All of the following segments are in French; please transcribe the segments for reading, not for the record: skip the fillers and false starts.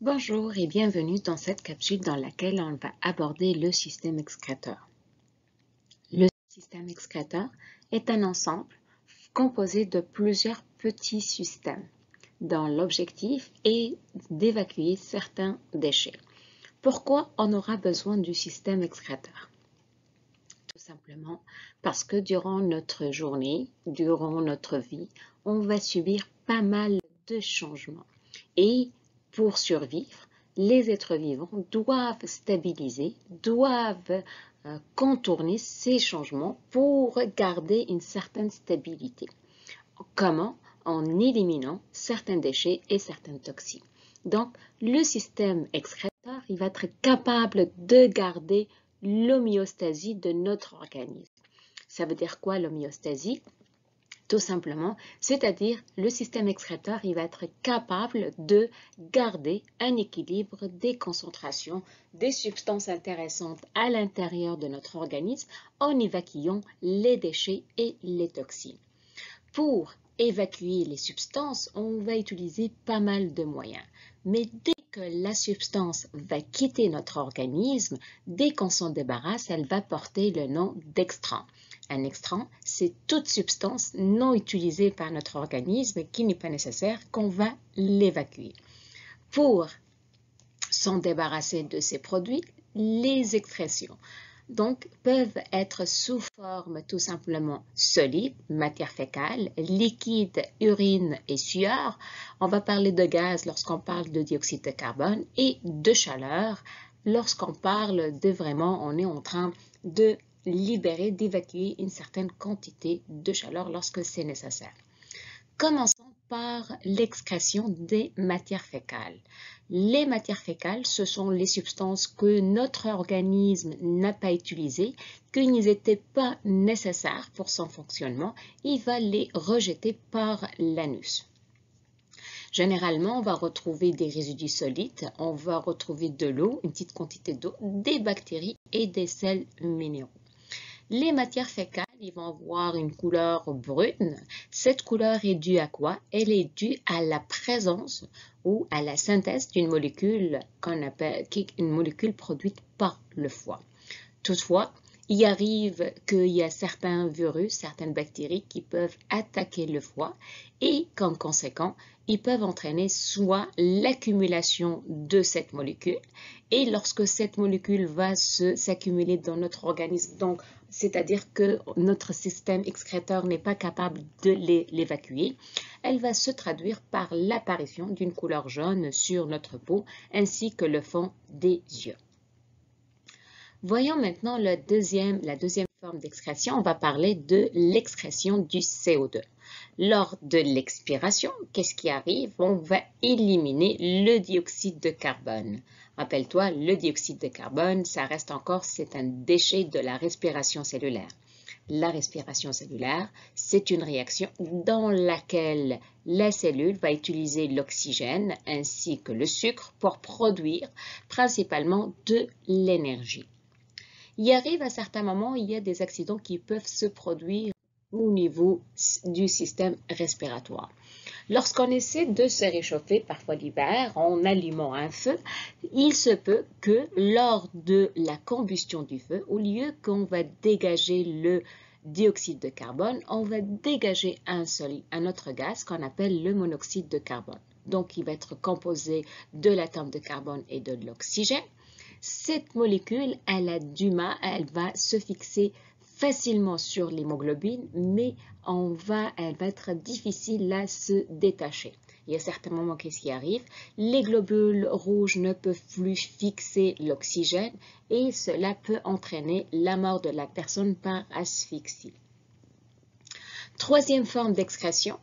Bonjour et bienvenue dans cette capsule dans laquelle on va aborder le système excréteur. Le système excréteur est un ensemble composé de plusieurs petits systèmes dont l'objectif est d'évacuer certains déchets. Pourquoi on aura besoin du système excréteur? Tout simplement parce que durant notre journée, durant notre vie, on va subir pas mal de changements. Et pour survivre, les êtres vivants doivent stabiliser, doivent contourner ces changements pour garder une certaine stabilité. Comment? En éliminant certains déchets et certains toxines. Donc, le système excréteur, il va être capable de garder l'homéostasie de notre organisme. Ça veut dire quoi l'homéostasie? Tout simplement, c'est-à-dire le système excréteur, il va être capable de garder un équilibre des concentrations des substances intéressantes à l'intérieur de notre organisme en évacuant les déchets et les toxines. Pour évacuer les substances, on va utiliser pas mal de moyens. Mais dès que la substance va quitter notre organisme, dès qu'on s'en débarrasse, elle va porter le nom d'extrant. Un extrant, c'est toute substance non utilisée par notre organisme qui n'est pas nécessaire qu'on va l'évacuer. Pour s'en débarrasser de ces produits, les excrétions peuvent être sous forme tout simplement solide, matière fécale, liquide, urine et sueur. On va parler de gaz lorsqu'on parle de dioxyde de carbone et de chaleur lorsqu'on parle de vraiment, on est en train de libérer, d'évacuer une certaine quantité de chaleur lorsque c'est nécessaire. Commençons par l'excrétion des matières fécales. Les matières fécales, ce sont les substances que notre organisme n'a pas utilisées, qu'ils n'étaient pas nécessaires pour son fonctionnement. Il va les rejeter par l'anus. Généralement, on va retrouver des résidus solides, on va retrouver de l'eau, une petite quantité d'eau, des bactéries et des sels minéraux. Les matières fécales, ils vont avoir une couleur brune. Cette couleur est due à quoi? Elle est due à la présence ou à la synthèse d'une molécule une molécule produite par le foie. Toutefois, il arrive qu'il y a certains virus, certaines bactéries qui peuvent attaquer le foie et comme conséquent, ils peuvent entraîner soit l'accumulation de cette molécule et lorsque cette molécule va s'accumuler dans notre organisme, donc c'est-à-dire que notre système excréteur n'est pas capable de l'évacuer, elle va se traduire par l'apparition d'une couleur jaune sur notre peau ainsi que le fond des yeux. Voyons maintenant la deuxième forme d'excrétion. On va parler de l'excrétion du CO2. Lors de l'expiration, qu'est-ce qui arrive? On va éliminer le dioxyde de carbone. Rappelle-toi, le dioxyde de carbone, ça reste encore, c'est un déchet de la respiration cellulaire. La respiration cellulaire, c'est une réaction dans laquelle la cellule va utiliser l'oxygène ainsi que le sucre pour produire principalement de l'énergie. Il arrive à certains moments, il y a des accidents qui peuvent se produire au niveau du système respiratoire. Lorsqu'on essaie de se réchauffer, parfois l'hiver, en allumant un feu, il se peut que lors de la combustion du feu, au lieu qu'on va dégager le dioxyde de carbone, on va dégager un autre gaz qu'on appelle le monoxyde de carbone. Donc, il va être composé de l'atome de carbone et de l'oxygène. Cette molécule, elle va se fixer facilement sur l'hémoglobine, mais elle va être difficile à se détacher. Il y a certains moments, qu'est-ce qui arrive? Les globules rouges ne peuvent plus fixer l'oxygène et cela peut entraîner la mort de la personne par asphyxie. Troisième forme d'excrétion,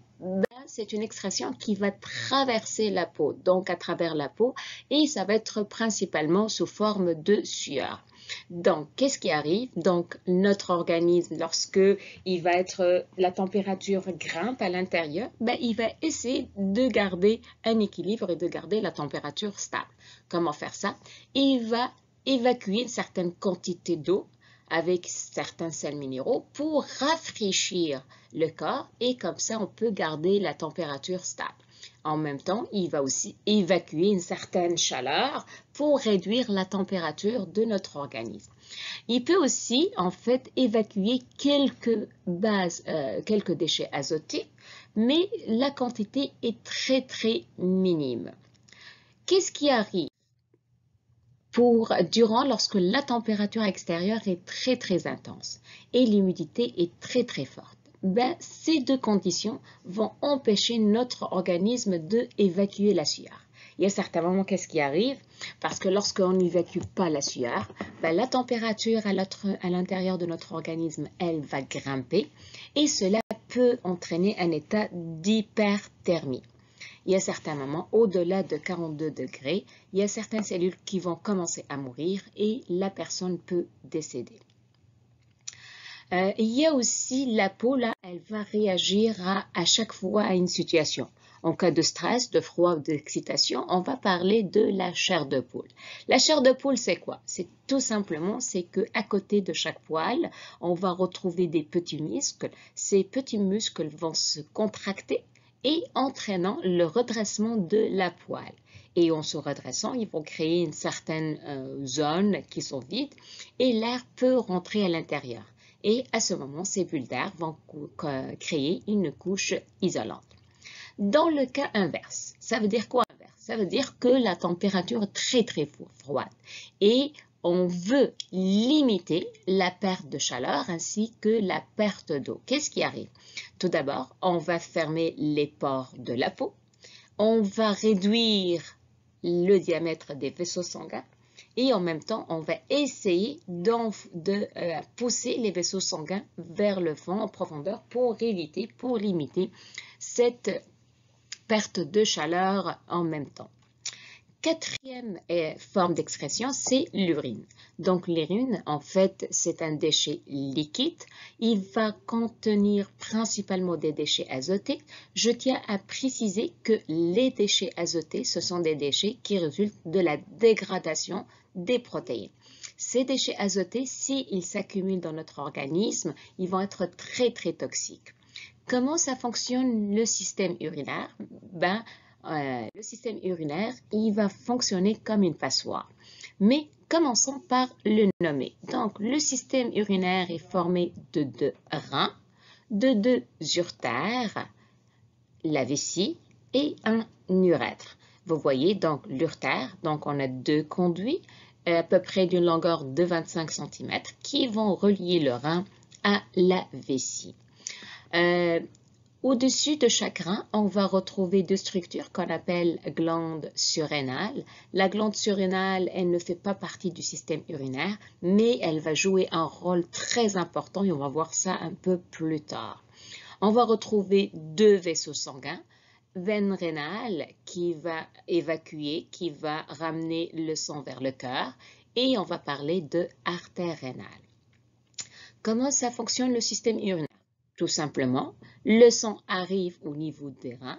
c'est une excrétion qui va traverser la peau, donc à travers la peau, et ça va être principalement sous forme de sueur. Donc, qu'est-ce qui arrive? Donc, notre organisme, lorsque la température grimpe à l'intérieur, il va essayer de garder un équilibre et de garder la température stable. Comment faire ça? Il va évacuer une certaine quantité d'eau avec certains sels minéraux pour rafraîchir le corps et comme ça, on peut garder la température stable. En même temps, il va aussi évacuer une certaine chaleur pour réduire la température de notre organisme. Il peut aussi, en fait, évacuer quelques déchets azotés, mais la quantité est très minime. Qu'est-ce qui arrive lorsque la température extérieure est très intense et l'humidité est très forte? Ces deux conditions vont empêcher notre organisme d'évacuer la sueur. Il y a certains moments, qu'est-ce qui arrive? Parce que lorsqu'on n'évacue pas la sueur, la température à l'intérieur de notre organisme, elle va grimper et cela peut entraîner un état d'hyperthermie. Il y a certains moments, au-delà de 42 degrés, il y a certaines cellules qui vont commencer à mourir et la personne peut décéder. Il y a aussi la peau, là, elle va réagir à chaque fois à une situation. En cas de stress, de froid ou d'excitation, on va parler de la chair de poule. La chair de poule, c'est quoi? C'est tout simplement, c'est qu'à côté de chaque poil, on va retrouver des petits muscles. Ces petits muscles vont se contracter et entraînant le redressement de la poêle. Et en se redressant, ils vont créer une certaine zone qui sont vides et l'air peut rentrer à l'intérieur. Et à ce moment, ces bulles d'air vont créer une couche isolante. Dans le cas inverse, ça veut dire quoi inverse? Ça veut dire que la température est très froide et on veut limiter la perte de chaleur ainsi que la perte d'eau. Qu'est-ce qui arrive? Tout d'abord, on va fermer les pores de la peau, on va réduire le diamètre des vaisseaux sanguins et en même temps, on va essayer de pousser les vaisseaux sanguins vers le fond en profondeur pour limiter cette perte de chaleur en même temps. Quatrième forme d'excrétion, c'est l'urine. Donc l'urine, en fait, c'est un déchet liquide. Il va contenir principalement des déchets azotés. Je tiens à préciser que les déchets azotés, ce sont des déchets qui résultent de la dégradation des protéines. Ces déchets azotés, s'ils s'accumulent dans notre organisme, ils vont être très toxiques. Comment ça fonctionne le système urinaire? Le système urinaire, il va fonctionner comme une passoire. Mais commençons par le nommer. Donc, le système urinaire est formé de 2 reins, de 2 uretères, la vessie et un urètre. Vous voyez donc l'urtère, donc on a 2 conduits à peu près d'une longueur de 25 cm qui vont relier le rein à la vessie. Au-dessus de chaque rein, on va retrouver 2 structures qu'on appelle glandes surrénales. La glande surrénale, elle ne fait pas partie du système urinaire, mais elle va jouer un rôle très important et on va voir ça un peu plus tard. On va retrouver 2 vaisseaux sanguins, veine rénale qui va évacuer, qui va ramener le sang vers le cœur et on va parler de artère rénale. Comment ça fonctionne le système urinaire? Tout simplement, le sang arrive au niveau des reins,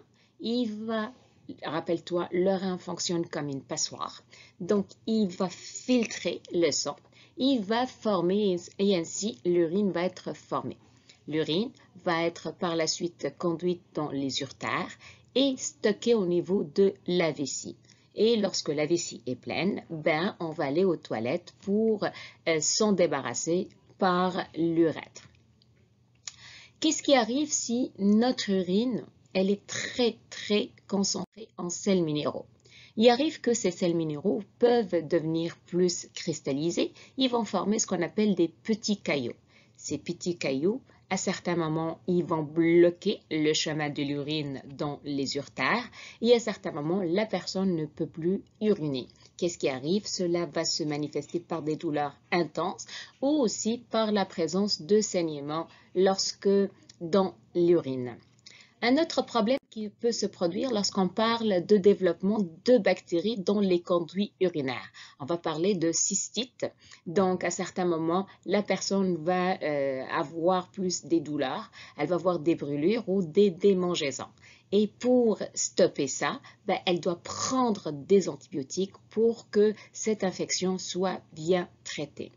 rappelle-toi, le rein fonctionne comme une passoire, donc il va filtrer le sang, il va former et ainsi l'urine va être formée. L'urine va être par la suite conduite dans les uretères et stockée au niveau de la vessie. Et lorsque la vessie est pleine, on va aller aux toilettes pour s'en débarrasser par l'urètre. Qu'est-ce qui arrive si notre urine, elle est très concentrée en sels minéraux? Il arrive que ces sels minéraux peuvent devenir plus cristallisés. Ils vont former ce qu'on appelle des petits caillots. Ces petits caillots, à certains moments, ils vont bloquer le chemin de l'urine dans les uretères et à certains moments, la personne ne peut plus uriner. Qu'est-ce qui arrive? Cela va se manifester par des douleurs intenses ou aussi par la présence de saignements dans l'urine. Un autre problème qui peut se produire lorsqu'on parle de développement de bactéries dans les conduits urinaires. On va parler de cystite. Donc, à certains moments, la personne va avoir plus des douleurs, elle va avoir des brûlures ou des démangeaisons. Et pour stopper ça, elle doit prendre des antibiotiques pour que cette infection soit bien traitée.